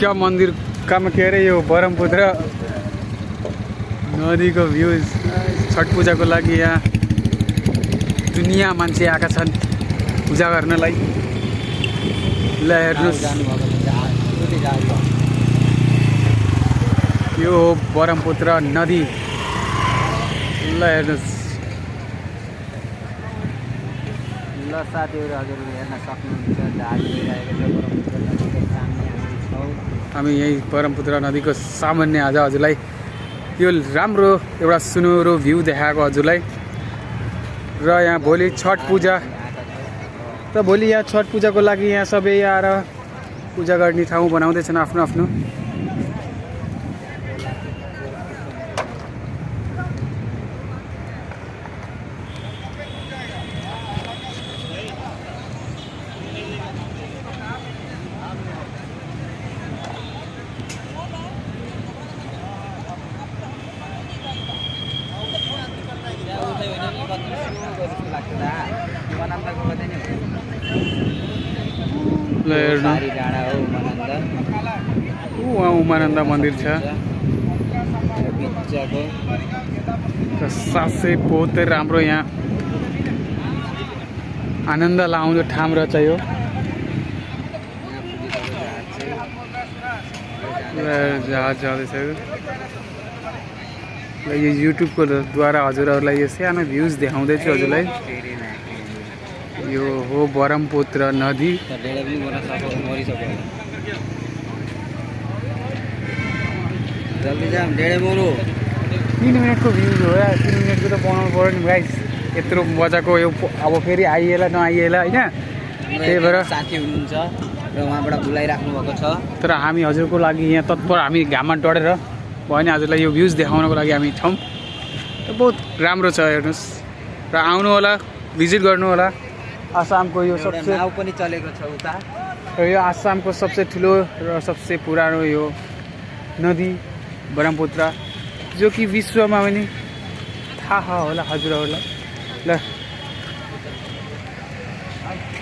कामाख्या मन्दिर कामाख्या अरे यो ब्रह्मपुत्र नदीको भ्यूज छठ पूजाको लागि यहाँ दुनिया मान्छे आएका छन् पूजा गर्नलाई। ल हेर्नुस् यो हो ब्रह्मपुत्र नदी। ल हेर्नुस् ल साथीहरु हजुरले हेर्न सक्नुहुन्छ गाडी गइरहेको छ ब्रह्मपुत्र नदीको सामने हामी छौं। हामी यही ब्रह्मपुत्र नदीको सामान्य आज हजुरलाई यो राम्रो एउटा सुनौरो भ्यू देखाएको हजुरलाई। र यहाँ भोलि छठ पूजा र भोलि यहाँ छठ पूजाको लागि यहाँ सबै आएर पूजा गर्ने ठाउँ बनाउँदैछन् आफ्नो आफ्नो। वहाँ उमानन्द मन्दिर छ र साथै बहुत राम्रो यहाँ आनन्द लाउने ठाउँ रहेछ यो। जहाज जाँदैछ यो युट्युबको द्वारा हजुरहरूलाई यो सानो भ्युज देखाउँदैछु हजुरलाई। यो हो ब्रह्मपुत्र नदी। जल्दी जाम डेढे मोरो 3 मिनटको भ्युज हो यार। 3 मिनटको त बनाउनु पर्यो नि गाइस। यत्रो मजाको यो अब फेरि आइएला नआइएला होइन। त्यही भएर साथी हुनुहुन्छ र उहाँबाट बोलाइराख्नु भएको छ। तर हामी हजुरको लागि यहाँ तत्पर हामी घाममा डढेर भयो भने हजुरलाई यो भ्युज देखाउनको लागि हामी छौँ। र बहुत राम्रो छ हेर्नुहोस् र आउनु होला भिजिट गर्नु होला। आसामको यो सबसे नाउ पनि चलेको छ उता। र यो आसामको सबसे ठुलो र सबसे पुरानो यो नदी ब्रह्मपुत्र जो कि विश्वमा पनि थाहा होला हजुरहरूलाई। ल